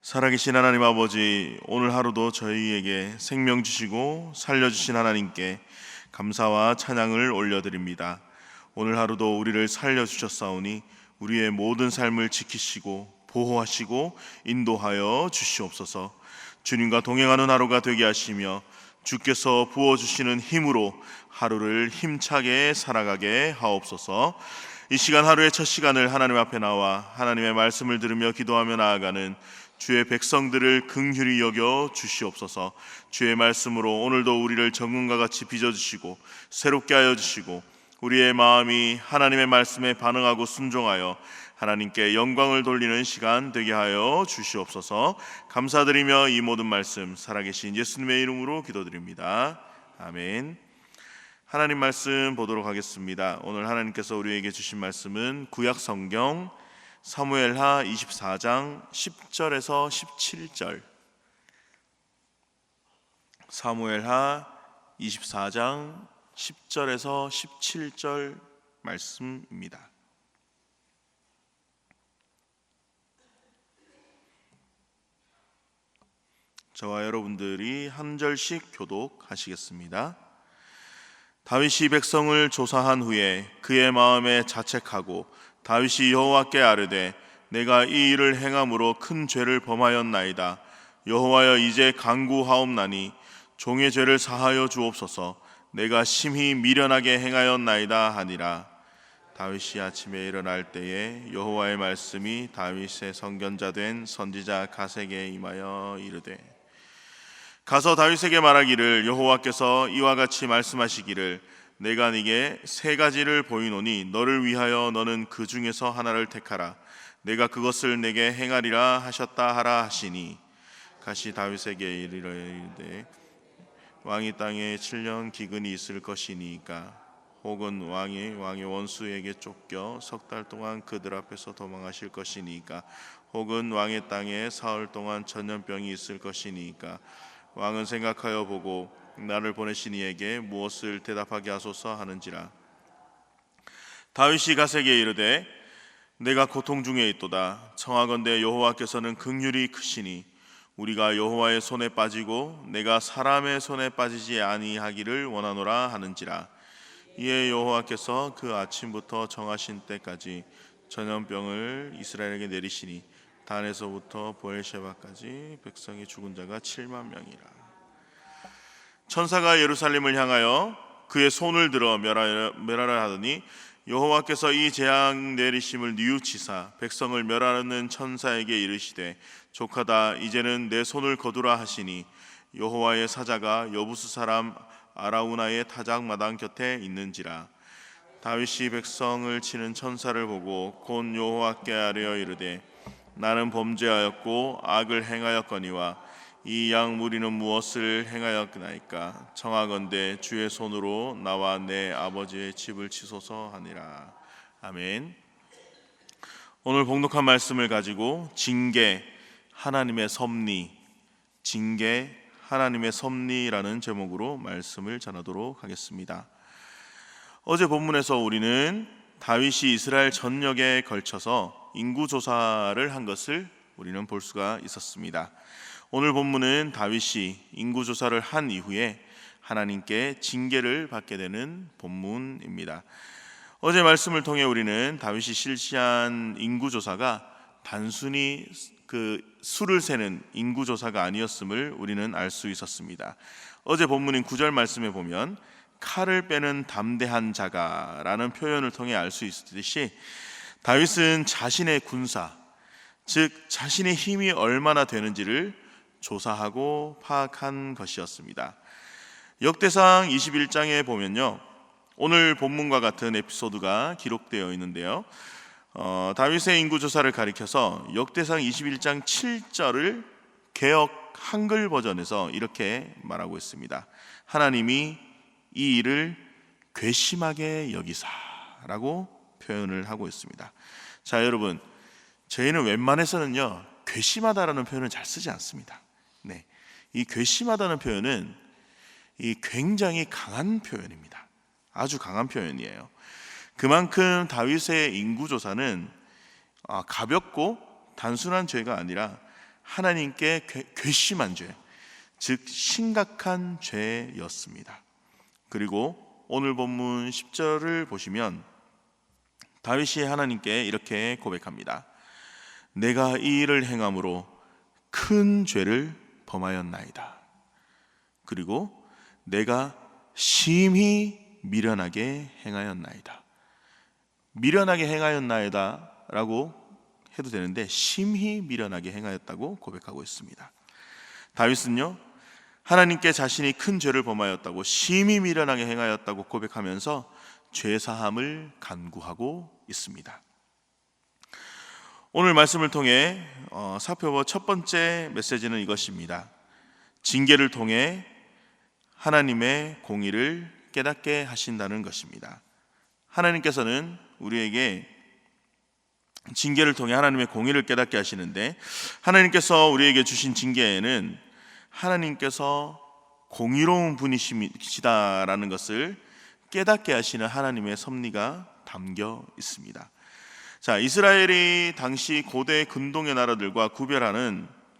살아계신 하나님 아버지, 오늘 하루도 저희에게 생명 주시고 살려주신 하나님께 감사와 찬양을 올려드립니다. 오늘 하루도 우리를 살려주셨사오니 우리의 모든 삶을 지키시고 보호하시고 인도하여 주시옵소서. 주님과 동행하는 하루가 되게 하시며 주께서 부어주시는 힘으로 하루를 힘차게 살아가게 하옵소서. 이 시간, 하루의 첫 시간을 하나님 앞에 나와 하나님의 말씀을 들으며 기도하며 나아가는 주의 백성들을 긍휼히 여겨 주시옵소서. 주의 말씀으로 오늘도 우리를 정금과 같이 빚어주시고 새롭게 하여 주시고 우리의 마음이 하나님의 말씀에 반응하고 순종하여 하나님께 영광을 돌리는 시간 되게 하여 주시옵소서. 감사드리며 이 모든 말씀 살아계신 예수님의 이름으로 기도드립니다. 아멘. 하나님 말씀 보도록 하겠습니다. 오늘 하나님께서 우리에게 주신 말씀은 구약 성경 사무엘하 24장 10절에서 17절, 사무엘하 24장 10절에서 17절 말씀입니다. 저와 여러분들이 한 절씩 교독하시겠습니다. 다윗이 백성을 조사한 후에 그의 마음에 자책하고 다윗이 여호와께 아뢰되 내가 이 일을 행함으로 큰 죄를 범하였나이다. 여호와여, 이제 간구하옵나니 종의 죄를 사하여 주옵소서. 내가 심히 미련하게 행하였나이다 하니라. 다윗이 아침에 일어날 때에 여호와의 말씀이 다윗의 선견자 된 선지자 갓에게 임하여 이르되, 가서 다윗에게 말하기를 여호와께서 이와 같이 말씀하시기를 내가 네게 세 가지를 보이노니 너를 위하여 너는 그 중에서 하나를 택하라. 내가 그것을 내게 행하리라 하셨다 하라 하시니, 갓이 다윗에게 이르되 왕이 땅에 7년 기근이 있을 것이니까 혹은 왕이 왕의 원수에게 쫓겨 석 달 동안 그들 앞에서 도망하실 것이니까 혹은 왕의 땅에 사흘 동안 전염병이 있을 것이니까 왕은 생각하여 보고 나를 보내신 이에게 무엇을 대답하게 하소서 하는지라. 다윗이 갓에게 이르되 내가 고통 중에 있도다. 청하건대 여호와께서는 긍휼이 크시니 우리가 여호와의 손에 빠지고 내가 사람의 손에 빠지지 아니하기를 원하노라 하는지라. 이에 여호와께서 그 아침부터 정하신 때까지 전염병을 이스라엘에게 내리시니 단에서부터 브엘셰바까지 백성이 죽은 자가 7만 명이라. 천사가 예루살렘을 향하여 그의 손을 들어 멸하라 하더니 여호와께서 이 재앙 내리심을 뉘우치사 백성을 멸하는 천사에게 이르시되 족하다, 이제는 내 손을 거두라 하시니 여호와의 사자가 여부스 사람 아라우나의 타작마당 곁에 있는지라. 다윗이 백성을 치는 천사를 보고 곧 여호와께 아뢰어 이르되 나는 범죄하였고 악을 행하였거니와 이 양 무리는 무엇을 행하였나이까. 청하건대 주의 손으로 나와 내 아버지의 집을 치소서 하니라. 아멘. 오늘 봉독한 말씀을 가지고 징계 하나님의 섭리, 징계 하나님의 섭리라는 제목으로 말씀을 전하도록 하겠습니다. 어제 본문에서 우리는 다윗이 이스라엘 전역에 걸쳐서 인구조사를 한 것을 우리는 볼 수가 있었습니다. 오늘 본문은 다윗이 인구조사를 한 이후에 하나님께 징계를 받게 되는 본문입니다. 어제 말씀을 통해 우리는 다윗이 실시한 인구조사가 단순히 그 수를 세는 인구조사가 아니었음을 우리는 알 수 있었습니다. 어제 본문인 9절 말씀에 보면 칼을 빼는 담대한 자가 라는 표현을 통해 알 수 있듯이 다윗은 자신의 군사, 즉 자신의 힘이 얼마나 되는지를 조사하고 파악한 것이었습니다. 역대상 21장에 보면요, 오늘 본문과 같은 에피소드가 기록되어 있는데요, 다윗의 인구조사를 가리켜서 역대상 21장 7절을 개역 한글 버전에서 이렇게 말하고 있습니다. 하나님이 이 일을 괘씸하게 여기사라고 표현을 하고 있습니다. 자, 여러분, 저희는 웬만해서는요 괘씸하다라는 표현을 잘 쓰지 않습니다. 네, 이 괘씸하다는 표현은 이 굉장히 강한 표현입니다. 아주 강한 표현이에요. 그만큼 다윗의 인구조사는 가볍고 단순한 죄가 아니라 하나님께 괘씸한 죄, 즉 심각한 죄였습니다. 그리고 오늘 본문 10절을 보시면 다윗이 하나님께 이렇게 고백합니다. 내가 이 일을 행함으로 큰 죄를 범하였나이다. 그리고 내가 심히 미련하게 행하였나이다. 미련하게 행하였나이다 라고 해도 되는데 심히 미련하게 행하였다고 고백하고 있습니다. 다윗은요, 하나님께 자신이 큰 죄를 범하였다고 심히 미련하게 행하였다고 고백하면서 죄사함을 간구하고 있습니다. 오늘 말씀을 통해 살펴볼 첫 번째 메시지는 이것입니다. 징계를 통해 하나님의 공의를 깨닫게 하신다는 것입니다. 하나님께서는 우리에게 징계를 통해 하나님의 공의를 깨닫게 하시는데, 하나님께서 우리에게 주신 징계에는 하나님께서 공의로운 분이시다라는 것을 깨닫게 하시는 하나님의 섭리가 담겨 있습니다. 자, 이스라엘이 당시 고대 근동의 나라들과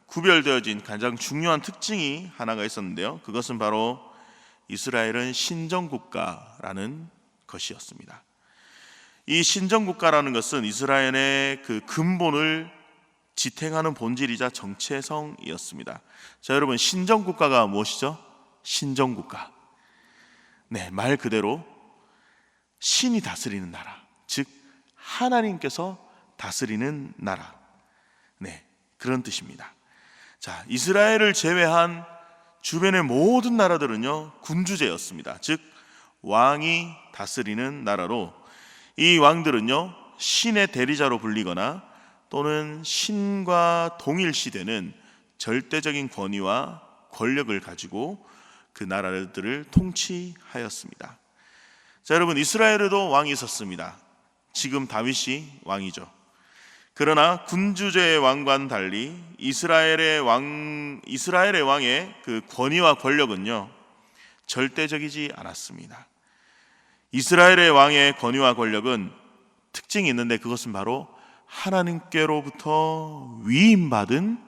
구별되어진 가장 중요한 특징이 하나가 있었는데요. 그것은 바로 이스라엘은 신정국가라는 것이었습니다. 이 신정국가라는 것은 이스라엘의 그 근본을 지탱하는 본질이자 정체성이었습니다. 자, 여러분, 신정국가가 무엇이죠? 신정국가. 네, 말 그대로 신이 다스리는 나라, 즉 하나님께서 다스리는 나라. 네, 그런 뜻입니다. 자, 이스라엘을 제외한 주변의 모든 나라들은요, 군주제였습니다. 즉 왕이 다스리는 나라로, 이 왕들은요 신의 대리자로 불리거나 또는 신과 동일시되는 절대적인 권위와 권력을 가지고 그 나라들을 통치하였습니다. 자, 여러분, 이스라엘에도 왕이 있었습니다. 지금 다윗이 왕이죠. 그러나 군주제의 왕과는 달리 이스라엘의 왕의 그 권위와 권력은요 절대적이지 않았습니다. 이스라엘의 왕의 권위와 권력은 특징이 있는데, 그것은 바로 하나님께로부터 위임받은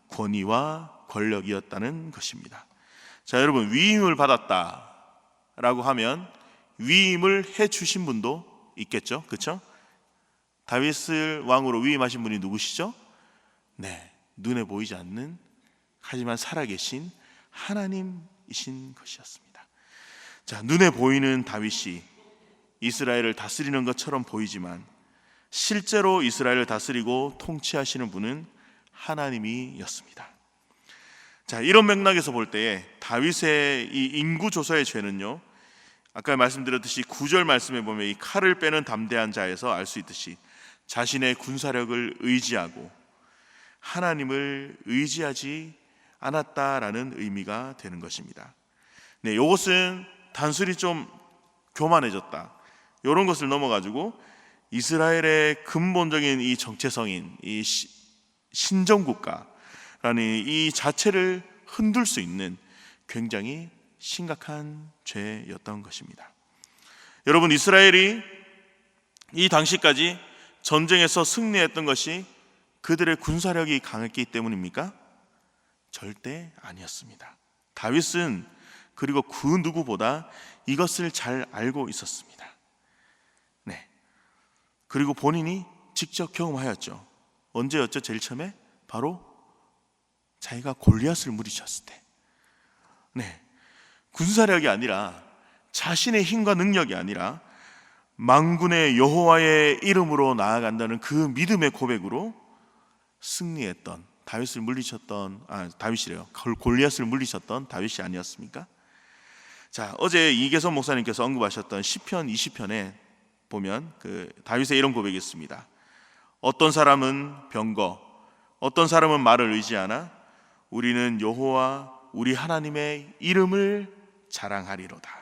권위와 권력이었다는 것입니다. 자, 여러분, 위임을 받았다라고 하면 위임을 해주신 분도 있겠죠, 그렇죠? 다윗을 왕으로 위임하신 분이 누구시죠? 네, 눈에 보이지 않는 하지만 살아계신 하나님이신 것이었습니다. 자, 눈에 보이는 다윗이 이스라엘을 다스리는 것처럼 보이지만 실제로 이스라엘을 다스리고 통치하시는 분은 하나님이었습니다. 자, 이런 맥락에서 볼 때에 다윗의 이 인구조사의 죄는요, 아까 말씀드렸듯이 9절 말씀에 보면 이 칼을 빼는 담대한 자에서 알 수 있듯이 자신의 군사력을 의지하고 하나님을 의지하지 않았다라는 의미가 되는 것입니다. 네, 이것은 단순히 좀 교만해졌다, 이런 것을 넘어가지고 이스라엘의 근본적인 이 정체성인 이 신정국가라는 이 자체를 흔들 수 있는 굉장히 심각한 죄였던 것입니다. 여러분, 이스라엘이 이 당시까지 전쟁에서 승리했던 것이 그들의 군사력이 강했기 때문입니까? 절대 아니었습니다. 다윗은 그리고 그 누구보다 이것을 잘 알고 있었습니다. 네. 그리고 본인이 직접 경험하였죠. 언제였죠? 제일 처음에? 바로 자기가 골리앗을 물리쳤을 때. 네. 군사력이 아니라, 자신의 힘과 능력이 아니라 만군의 여호와의 이름으로 나아간다는 그 믿음의 고백으로 승리했던, 다윗을 물리쳤던, 다윗이래요. 골리앗을 물리쳤던 다윗이 아니었습니까? 자, 어제 이계선 목사님께서 언급하셨던 시편 20편에 보면 그 다윗의 이런 고백이 있습니다. 어떤 사람은 병거, 어떤 사람은 말을 의지하나 우리는 여호와 우리 하나님의 이름을 자랑하리로다.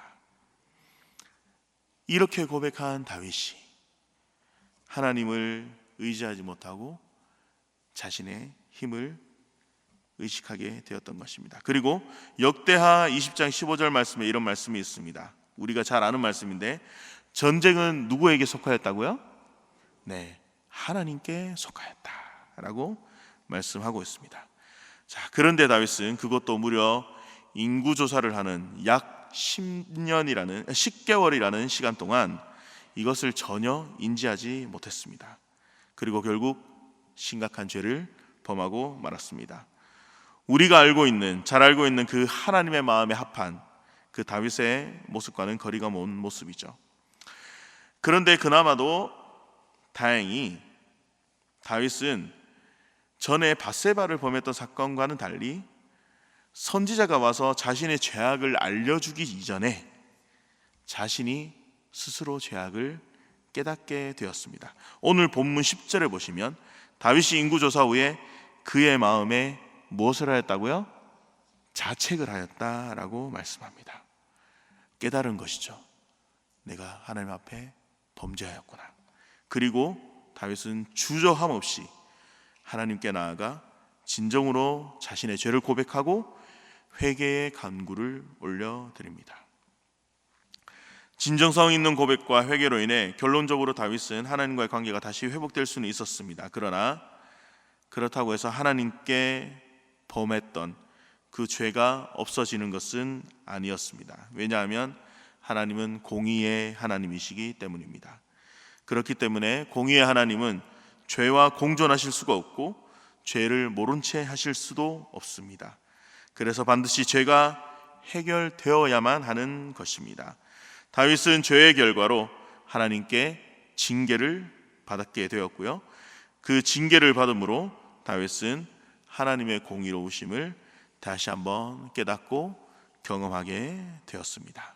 이렇게 고백한 다윗이 하나님을 의지하지 못하고 자신의 힘을 의식하게 되었던 것입니다. 그리고 역대하 20장 15절 말씀에 이런 말씀이 있습니다. 우리가 잘 아는 말씀인데, 전쟁은 누구에게 속하였다고요? 네, 하나님께 속하였다라고 말씀하고 있습니다. 자, 그런데 다윗은 그것도 무려 인구 조사를 하는 약 10개월이라는 시간 동안 이것을 전혀 인지하지 못했습니다. 그리고 결국 심각한 죄를 범하고 말았습니다. 우리가 잘 알고 있는 그 하나님의 마음에 합한 그 다윗의 모습과는 거리가 먼 모습이죠. 그런데 그나마도 다행히 다윗은 전에 밧세바를 범했던 사건과는 달리 선지자가 와서 자신의 죄악을 알려주기 이전에 자신이 스스로 죄악을 깨닫게 되었습니다. 오늘 본문 10절에 보시면 다윗이 인구조사 후에 그의 마음에 무엇을 하였다고요? 자책을 하였다라고 말씀합니다. 깨달은 것이죠. 내가 하나님 앞에 범죄하였구나. 그리고 다윗은 주저함 없이 하나님께 나아가 진정으로 자신의 죄를 고백하고 회개의 간구를 올려드립니다. 진정성 있는 고백과 회개로 인해 결론적으로 다윗은 하나님과의 관계가 다시 회복될 수는 있었습니다. 그러나 그렇다고 해서 하나님께 범했던 그 죄가 없어지는 것은 아니었습니다. 왜냐하면 하나님은 공의의 하나님이시기 때문입니다. 그렇기 때문에 공의의 하나님은 죄와 공존하실 수가 없고 죄를 모른 채 하실 수도 없습니다. 그래서 반드시 죄가 해결되어야만 하는 것입니다. 다윗은 죄의 결과로 하나님께 징계를 받게 되었고요. 그 징계를 받음으로 다윗은 하나님의 공의로우심을 다시 한번 깨닫고 경험하게 되었습니다.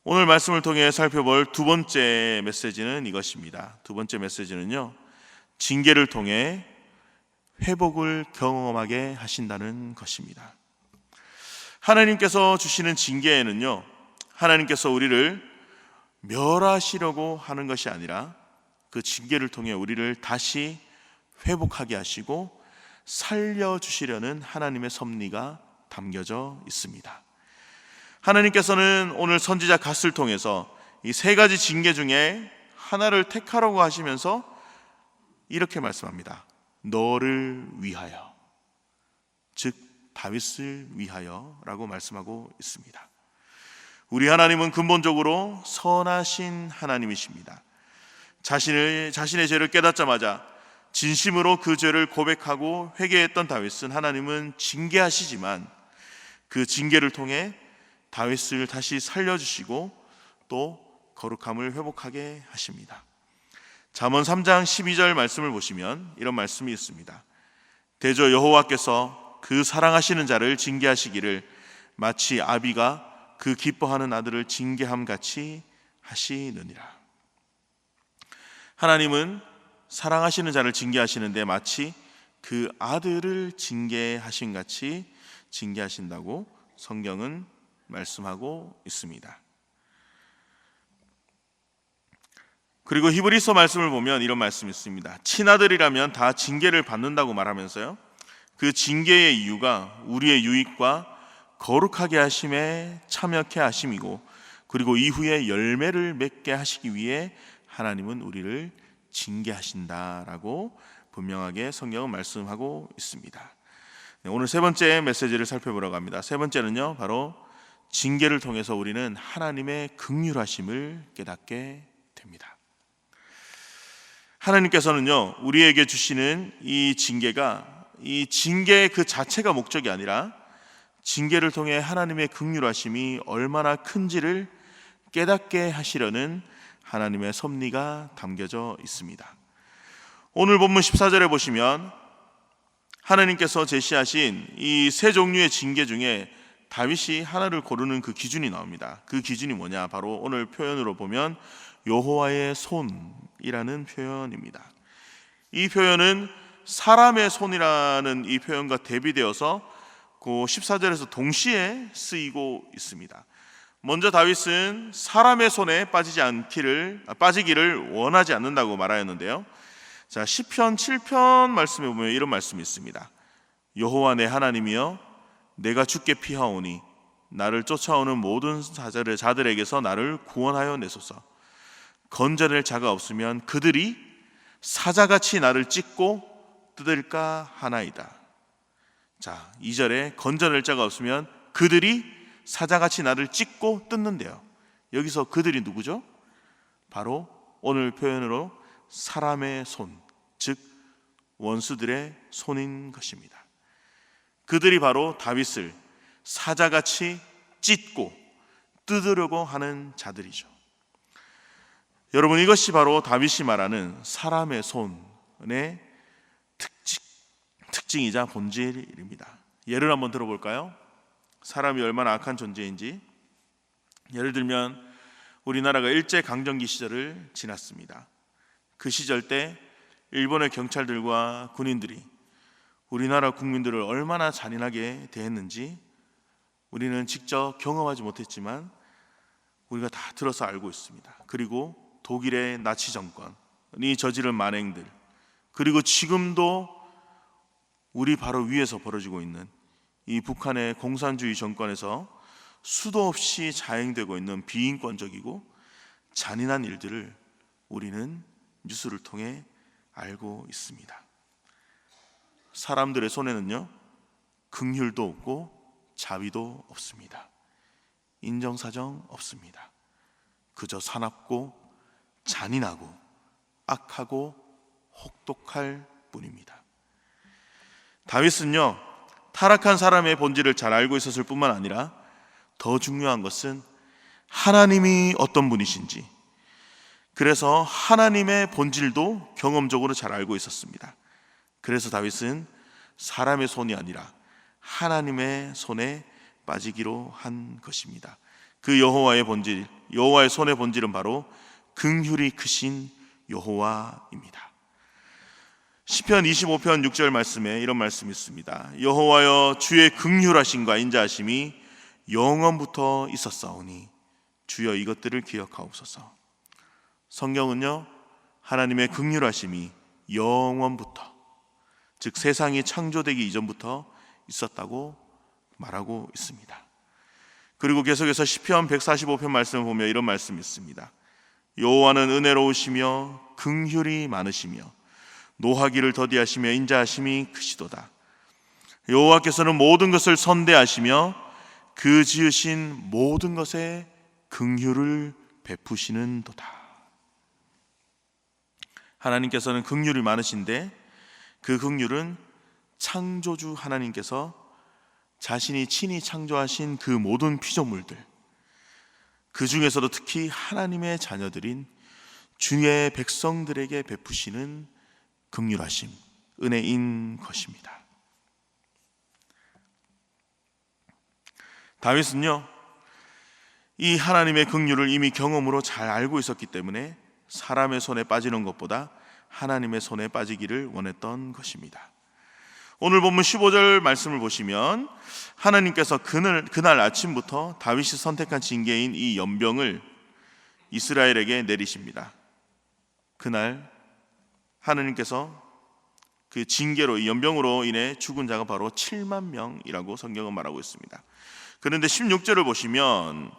오늘 말씀을 통해 살펴볼 두 번째 메시지는 이것입니다. 두 번째 메시지는요, 징계를 통해 회복을 경험하게 하신다는 것입니다. 하나님께서 주시는 징계에는요, 하나님께서 우리를 멸하시려고 하는 것이 아니라 그 징계를 통해 우리를 다시 회복하게 하시고 살려주시려는 하나님의 섭리가 담겨져 있습니다. 하나님께서는 오늘 선지자 갓을 통해서 이 세 가지 징계 중에 하나를 택하라고 하시면서 이렇게 말씀합니다. 너를 위하여, 즉 다윗을 위하여 라고 말씀하고 있습니다. 우리 하나님은 근본적으로 선하신 하나님이십니다. 자신의 죄를 깨닫자마자 진심으로 그 죄를 고백하고 회개했던 다윗은 하나님은 징계하시지만 그 징계를 통해 다윗을 다시 살려주시고 또 거룩함을 회복하게 하십니다. 잠언 3장 12절 말씀을 보시면 이런 말씀이 있습니다. 대저 여호와께서 그 사랑하시는 자를 징계하시기를 마치 아비가 그 기뻐하는 아들을 징계함 같이 하시느니라. 하나님은 사랑하시는 자를 징계하시는데 마치 그 아들을 징계하신 같이 징계하신다고 성경은 말씀하고 있습니다. 그리고 히브리서 말씀을 보면 이런 말씀이 있습니다. 친아들이라면 다 징계를 받는다고 말하면서요, 그 징계의 이유가 우리의 유익과 거룩하게 하심에 참여케 하심이고, 그리고 이후에 열매를 맺게 하시기 위해 하나님은 우리를 징계하신다라고 분명하게 성경은 말씀하고 있습니다. 오늘 세 번째 메시지를 살펴보려고 합니다. 세 번째는요, 바로 징계를 통해서 우리는 하나님의 긍휼하심을 깨닫게 됩니다. 하나님께서는요, 우리에게 주시는 이 징계가, 이 징계 그 자체가 목적이 아니라 징계를 통해 하나님의 긍휼하심이 얼마나 큰지를 깨닫게 하시려는 하나님의 섭리가 담겨져 있습니다. 오늘 본문 14절에 보시면 하나님께서 제시하신 이 세 종류의 징계 중에 다윗이 하나를 고르는 그 기준이 나옵니다. 그 기준이 뭐냐? 바로 오늘 표현으로 보면 여호와의 손이라는 표현입니다. 이 표현은 사람의 손이라는 이 표현과 대비되어서 그 14절에서 동시에 쓰이고 있습니다. 먼저 다윗은 사람의 손에 빠지기를 원하지 않는다고 말하였는데요. 자, 시편 7편 말씀에 보면 이런 말씀이 있습니다. 여호와 내 하나님이여, 내가 주께 피하오니 나를 쫓아오는 모든 자들에게서 나를 구원하여 내소서. 건져낼 자가 없으면 그들이 사자같이 나를 찢고 뜯을까 하나이다. 자, 2절에 건져낼 자가 없으면 그들이 사자같이 나를 찢고 뜯는데요. 여기서 그들이 누구죠? 바로 오늘 표현으로 사람의 손, 즉 원수들의 손인 것입니다. 그들이 바로 다윗을 사자같이 찢고 뜯으려고 하는 자들이죠. 여러분, 이것이 바로 다윗이 말하는 사람의 손의 특징이자 본질입니다. 예를 한번 들어볼까요? 사람이 얼마나 악한 존재인지. 예를 들면 우리나라가 일제강점기 시절을 지났습니다. 그 시절 때 일본의 경찰들과 군인들이 우리나라 국민들을 얼마나 잔인하게 대했는지 우리는 직접 경험하지 못했지만 우리가 다 들어서 알고 있습니다. 그리고 독일의 나치 정권이 저지른 만행들, 그리고 지금도 우리 바로 위에서 벌어지고 있는 이 북한의 공산주의 정권에서 수도 없이 자행되고 있는 비인권적이고 잔인한 일들을 우리는 뉴스를 통해 알고 있습니다. 사람들의 손에는요, 긍휼도 없고 자비도 없습니다. 인정사정 없습니다. 그저 사납고 잔인하고 악하고 혹독할 뿐입니다. 다윗은요, 타락한 사람의 본질을 잘 알고 있었을 뿐만 아니라 더 중요한 것은 하나님이 어떤 분이신지, 그래서 하나님의 본질도 경험적으로 잘 알고 있었습니다. 그래서 다윗은 사람의 손이 아니라 하나님의 손에 빠지기로 한 것입니다. 그 여호와의 본질, 여호와의 손의 본질은 바로 긍휼이 크신 여호와입니다. 시편 25편 6절 말씀에 이런 말씀이 있습니다. 여호와여, 주의 긍휼하심과 인자하심이 영원부터 있었사오니 주여 이것들을 기억하옵소서. 성경은요, 하나님의 긍휼하심이 영원부터, 즉 세상이 창조되기 이전부터 있었다고 말하고 있습니다. 그리고 계속해서 시편 145편 말씀을 보면 이런 말씀이 있습니다. 여호와는 은혜로우시며 긍휼이 많으시며 노하기를 더디하시며 인자하심이 크시도다. 여호와께서는 모든 것을 선대하시며 그 지으신 모든 것에 긍휼을 베푸시는도다. 하나님께서는 긍휼이 많으신데 그 긍휼은 창조주 하나님께서 자신이 친히 창조하신 그 모든 피조물들, 그 중에서도 특히 하나님의 자녀들인 주의 백성들에게 베푸시는 긍휼하심, 은혜인 것입니다. 다윗은요, 이 하나님의 긍휼을 이미 경험으로 잘 알고 있었기 때문에 사람의 손에 빠지는 것보다 하나님의 손에 빠지기를 원했던 것입니다. 오늘 본문 15절 말씀을 보시면 하나님께서 그날 아침부터 다윗이 선택한 징계인 이 연병을 이스라엘에게 내리십니다. 그날 하나님께서 그 징계로, 이 연병으로 인해 죽은 자가 바로 7만 명이라고 성경은 말하고 있습니다. 그런데 16절을 보시면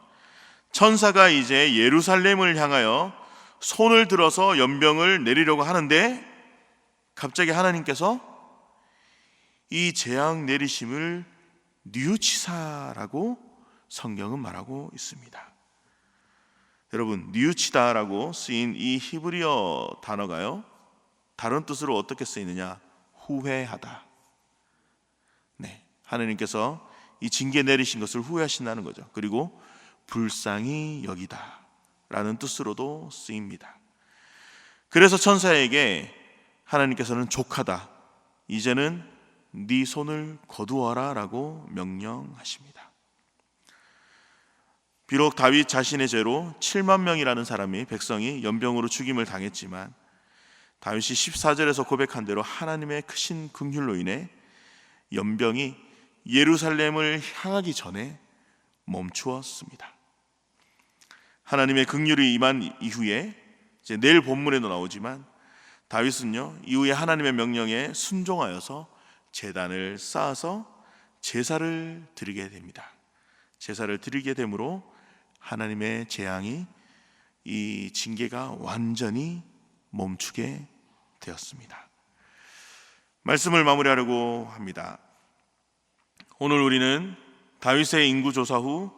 천사가 이제 예루살렘을 향하여 손을 들어서 연병을 내리려고 하는데 갑자기 하나님께서 이 재앙 내리심을 뉘우치사라고 성경은 말하고 있습니다. 여러분, 뉘우치다라고 쓰인 이 히브리어 단어가요, 다른 뜻으로 어떻게 쓰이느냐? 후회하다. 네, 하나님께서 이 징계 내리신 것을 후회하신다는 거죠. 그리고 불쌍히 여기다 라는 뜻으로도 쓰입니다. 그래서 천사에게 하나님께서는 족하다, 이제는 네 손을 거두어라 라고 명령하십니다. 비록 다윗 자신의 죄로 7만 명이라는 사람이, 백성이 연병으로 죽임을 당했지만 다윗이 14절에서 고백한 대로 하나님의 크신 긍휼로 인해 연병이 예루살렘을 향하기 전에 멈추었습니다. 하나님의 긍휼이 임한 이후에, 이제 내일 본문에도 나오지만 다윗은요, 이후에 하나님의 명령에 순종하여서 제단을 쌓아서 제사를 드리게 됩니다. 제사를 드리게 되므로 하나님의 재앙이, 이 징계가 완전히 멈추게 되었습니다. 말씀을 마무리하려고 합니다. 오늘 우리는 다윗의 인구조사 후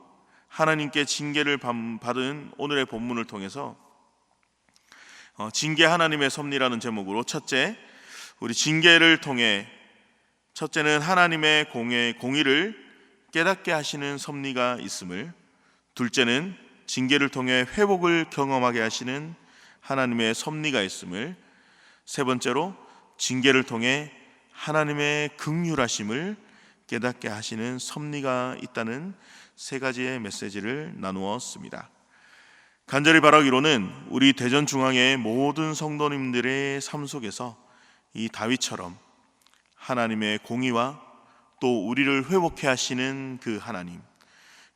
하나님께 징계를 받은 오늘의 본문을 통해서 징계 하나님의 섭리라는 제목으로 첫째, 우리 징계를 통해 첫째는 하나님의 공의를 깨닫게 하시는 섭리가 있음을, 둘째는 징계를 통해 회복을 경험하게 하시는 하나님의 섭리가 있음을, 세 번째로 징계를 통해 하나님의 긍휼하심을 깨닫게 하시는 섭리가 있다는 세 가지의 메시지를 나누었습니다. 간절히 바라기로는 우리 대전중앙의 모든 성도님들의 삶 속에서 이 다윗처럼 하나님의 공의와 또 우리를 회복해 하시는 그 하나님,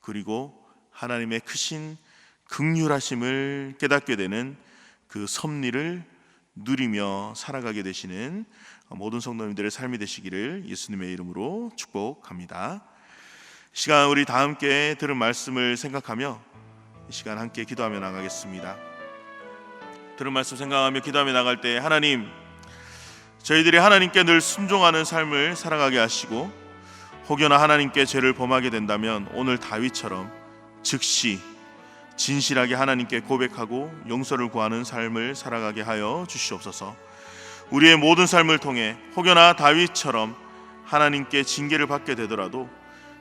그리고 하나님의 크신 긍휼하심을 깨닫게 되는 그 섭리를 누리며 살아가게 되시는 모든 성도님들의 삶이 되시기를 예수님의 이름으로 축복합니다. 이 시간 우리 다 함께 들은 말씀을 생각하며 이 시간 함께 기도하며 나가겠습니다. 들은 말씀 생각하며 기도하며 나갈 때 하나님, 저희들이 하나님께 늘 순종하는 삶을 살아가게 하시고 혹여나 하나님께 죄를 범하게 된다면 오늘 다윗처럼 즉시 진실하게 하나님께 고백하고 용서를 구하는 삶을 살아가게 하여 주시옵소서. 우리의 모든 삶을 통해 혹여나 다윗처럼 하나님께 징계를 받게 되더라도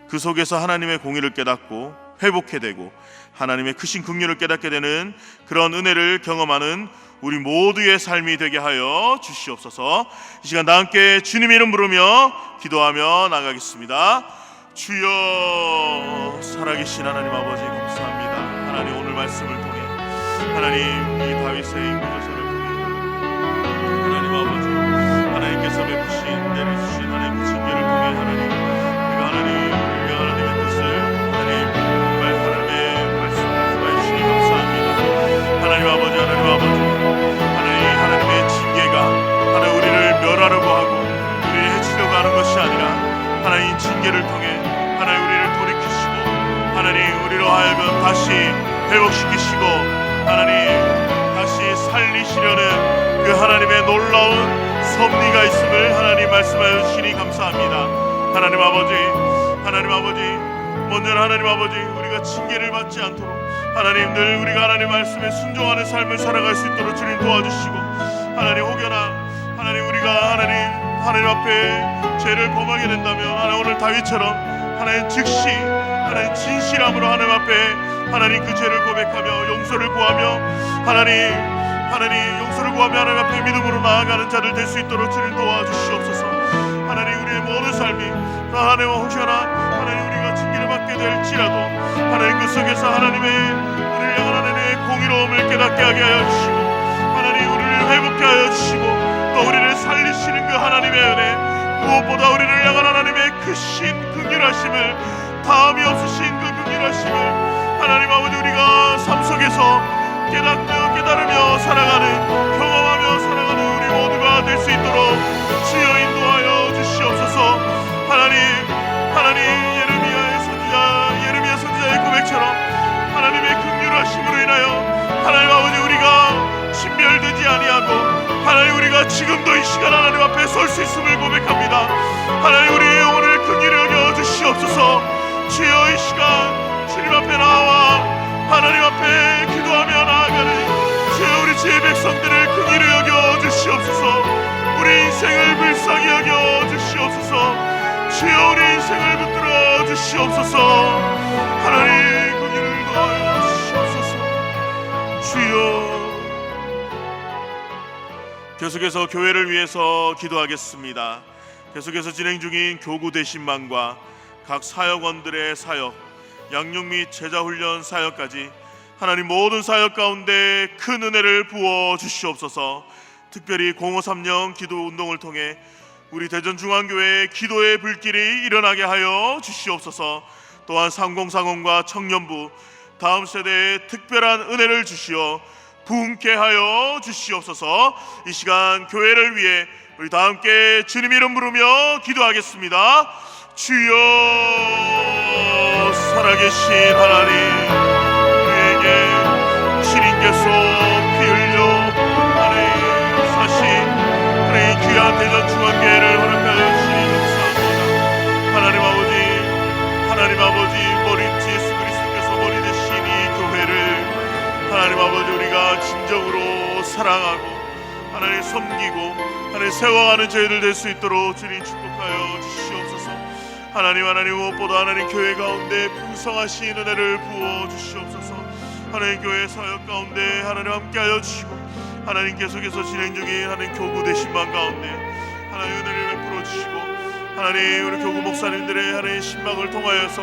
그 속에서 하나님의 공의를 깨닫고 회복해 되고 하나님의 크신 긍휼을 깨닫게 되는 그런 은혜를 경험하는 우리 모두의 삶이 되게 하여 주시옵소서. 이 시간 다 함께 주님 이름 부르며 기도하며 나가겠습니다. 주여, 살아계신 하나님 아버지 감사합니다. 하나님, 오늘 말씀을 통해 하나님 이 다윗의 인구조사를 통해 하나님 아버지, 하나님께서 베푸신 내려주신 하나님의 징계를 통해 하나님, 우리가 하나님의 뜻을 하나님의 말씀해 주시니 감사합니다. 하나님 아버지, 하나님의 징계가 하나님 우리를 멸하려고 하고 우리를 해치려고 하는 것이 아니라 하나님 징계를 통해 하나님 우리를 돌이키시고 하나님 우리로 하여금 다시 회복시키시고 하나님 다시 살리시려는 그 하나님의 놀라운 섭리가 있음을 하나님 말씀하여 주시니 감사합니다. 하나님 아버지, 먼저 하나님 아버지, 우리가 징계를 받지 않도록 하나님 늘 우리가 하나님 말씀에 순종하는 삶을 살아갈 수 있도록 주님 도와주시고 하나님 혹여나 하나님 우리가 하나님 앞에 죄를 범하게 된다면 하나님 오늘 다윗처럼 하나님 즉시 하나님 진실함으로 하나님 앞에 하나님 그 죄를 고백하며 용서를 구하며 하나님 용서를 구하며 하나님 앞에 믿음으로 나아가는 자들 될 수 있도록 주님 도와주시옵소서. 하나님 우리의 모든 삶이 하나님 혹여나 하나님 우리가 징계를 받게 될지라도 하나님 그 속에서 하나님의 우리를 향한 하나님의 공의로움을 깨닫게 하게 하여 주시고 하나님 우리를 회복케 하여 주시고 또 우리를 살리시는 그 하나님의 은혜, 무엇보다 우리를 향한 하나님의 크신 긍휼하심을, 다함이 없으신 그 긍휼하심을 하나님 아버지 우리가 삶 속에서 깨달으며 살아가는, 경험하며 살아가는 우리 모두가 될 수 있도록 주여 인도하여 주시옵소서. 하나님 예레미야 선지자의 고백처럼 하나님의 긍휼하심으로 인하여 하나님 아버지 우리가 진멸되지 아니하고 하나님 우리가 지금도 이 시간 하나님 앞에 설 수 있음을 고백합니다. 하나님 우리의 영혼을 긍휼히 여겨 주시옵소서. 주여 이 시간 주님 앞에 나와 하나님 앞에 기도하며 나아가는 주여 우리 주의 백성들을 긍휼히 여겨 주시옵소서. 우리 인생을 불쌍히 여겨 주시옵소서. 주여 우리 인생을 붙들어 주시옵소서. 하나님 긍휼을 더하여 주시옵소서. 주여, 계속해서 교회를 위해서 기도하겠습니다. 계속해서 진행 중인 교구 대신망과 각 사역원들의 사역, 양육 및 제자훈련 사역까지 하나님 모든 사역 가운데 큰 은혜를 부어 주시옵소서. 특별히 0530 기도운동을 통해 우리 대전중앙교회의 기도의 불길이 일어나게 하여 주시옵소서. 또한 3040과 청년부 다음 세대에 특별한 은혜를 주시어 부흥케 하여 주시옵소서. 이 시간 교회를 위해 우리 다 함께 주님 이름 부르며 기도하겠습니다. 주여, 살아계신 하나님, 우리에게 주님께서 피 흘려 하나님 사신 하나님 귀한 대전중앙교회를 허락하여 주시니 감사합니다. 하나님 아버지, 하나님 아버지 우리가 진정으로 사랑하고 하나님 섬기고 하나님 세워가는 저희들 될 수 있도록 주님 축복하여 주시옵소서. 하나님 무엇보다 하나님 교회 가운데 풍성하신 은혜를 부어 주시옵소서. 하나님 교회 사역 가운데 하나님 함께하여 주시고 하나님 계속해서 진행 중인 하나님 교구 대신방 가운데 하나님 은혜를 베풀어 주시고 하나님 우리 교구 목사님들의 하나님 신방을 통하여서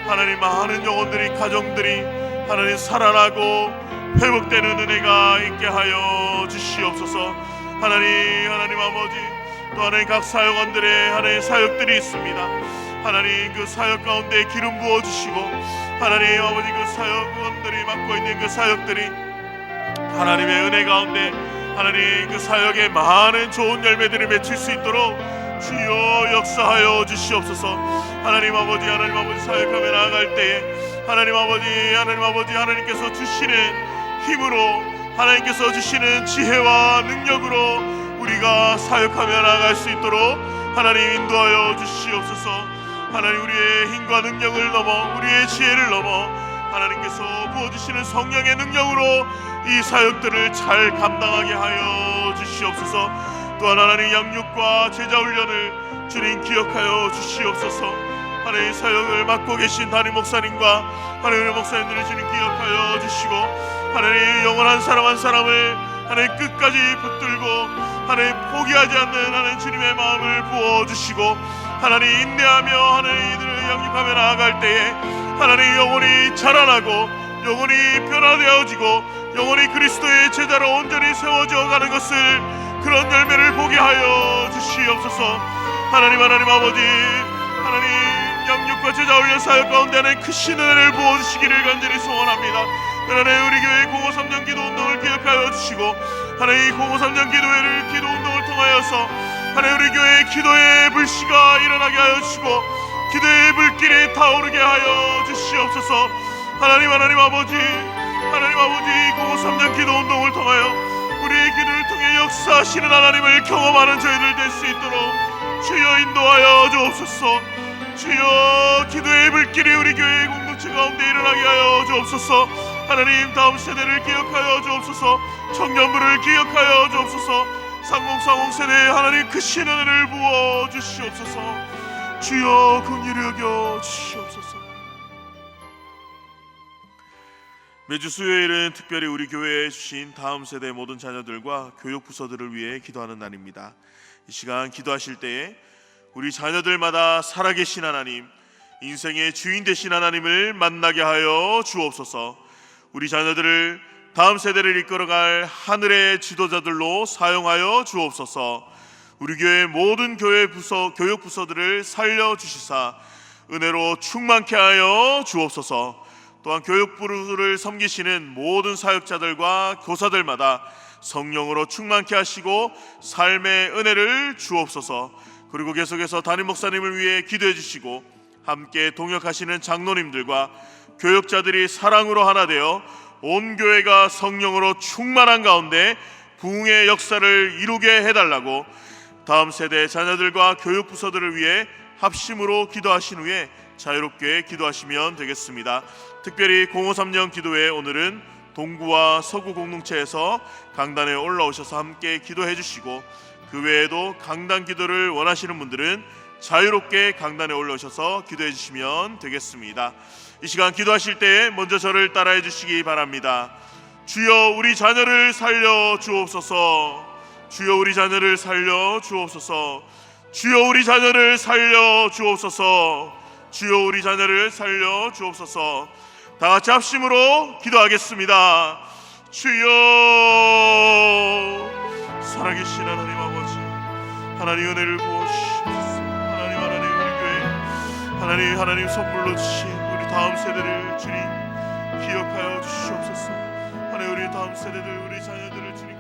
하나님 많은 영혼들이 가정들이 하나님 살아나고 회복되는 은혜가 있게 하여 주시옵소서. 하나님 아버지 또 하나님 각 사역원들의 하나님 사역들이 있습니다. 하나님 그 사역 가운데 기름 부어 주시고 하나님 아버지 그 사역원들이 맡고 있는 그 사역들이 하나님의 은혜 가운데 하나님 그 사역에 많은 좋은 열매들을 맺힐 수 있도록 주여 역사하여 주시옵소서. 하나님 아버지 사역하며 나아갈 때에 하나님 아버지 하나님께서 주시는 힘으로 하나님께서 주시는 지혜와 능력으로 우리가 사역하며 나아갈 수 있도록 하나님 인도하여 주시옵소서. 하나님 우리의 힘과 능력을 넘어 우리의 지혜를 넘어 하나님께서 부어주시는 성령의 능력으로 이 사역들을 잘 감당하게 하여 주시옵소서. 또한 하나님 양육과 제자 훈련을 주님 기억하여 주시옵소서. 하나님 사역을 맡고 계신 담임 목사님과 하나님 목사님들을 주님 기억하여 주시고 하나님 영원 한 사람 한 사람을 하나님 끝까지 붙들고 하나님 포기하지 않는 하나님 주님의 마음을 부어주시고 하나님 인내하며 하나님 이들을 양육하며 나아갈 때에 하나님 영혼이 자라나고 영혼이 변화되어지고 영혼이 그리스도의 제자로 온전히 세워져 가는 것을 그런 열매를 보게 하여 주시옵소서. 하나님 아버지 하나님 양육과 제자 훈련 사역 가운데는 크신 은혜를 부어주시기를 간절히 소원합니다. 하나님 우리 교회 05-3년 기도 운동을 기억하여 주시고 하나님 05-3년 기도 운동을 통하여서 하나님 우리 교회 기도의 불씨가 일어나게 하여 주시고 기도의 불길이 타오르게 하여 주시옵소서. 하나님 아버지 05-3년 기도 운동을 통하여 우리의 기도를 통해 역사하시는 하나님을 경험하는 저희들 될 수 있도록 주여 인도하여 주옵소서. 주여 기도의 불길이 우리 교회의 공동체 가운데 일어나게 하여 주옵소서. 하나님 다음 세대를 기억하여 주옵소서. 청년부를 기억하여 주옵소서. 상공사공 세대에 하나님 크신 은혜를 부어 주시옵소서. 주여 긍휼히 여겨 주시옵소서. 매주 수요일은 특별히 우리 교회에 주신 다음 세대 모든 자녀들과 교육부서들을 위해 기도하는 날입니다. 이 시간 기도하실 때에 우리 자녀들마다 살아계신 하나님, 인생의 주인 되신 하나님을 만나게 하여 주옵소서. 우리 자녀들을 다음 세대를 이끌어갈 하늘의 지도자들로 사용하여 주옵소서. 우리 교회 모든 교육부서들을 살려주시사 은혜로 충만케 하여 주옵소서. 또한 교육부를 섬기시는 모든 사역자들과 교사들마다 성령으로 충만케 하시고 삶의 은혜를 주옵소서. 그리고 계속해서 담임 목사님을 위해 기도해 주시고 함께 동역하시는 장로님들과 교역자들이 사랑으로 하나 되어 온 교회가 성령으로 충만한 가운데 부흥의 역사를 이루게 해달라고 다음 세대 자녀들과 교육부서들을 위해 합심으로 기도하신 후에 자유롭게 기도하시면 되겠습니다. 특별히 05-3년 기도회 오늘은 동구와 서구 공동체에서 강단에 올라오셔서 함께 기도해 주시고 그 외에도 강단 기도를 원하시는 분들은 자유롭게 강단에 올라오셔서 기도해 주시면 되겠습니다. 이 시간 기도하실 때 먼저 저를 따라해 주시기 바랍니다. 주여 우리 자녀를 살려 주옵소서. 주여 우리 자녀를 살려 주옵소서. 주여 우리 자녀를 살려 주옵소서. 주여 우리 자녀를 살려 주옵소서. 다 같이 합심으로 기도하겠습니다. 주여 살아계신 하나님 아버지 하나님 은혜를 부어주시옵소서. 하나님 우리 교회 하나님 선물로 주신 우리 다음 세대를 주님 기억하여 주시옵소서. 하나님 우리 다음 세대들 우리 자녀들을 주님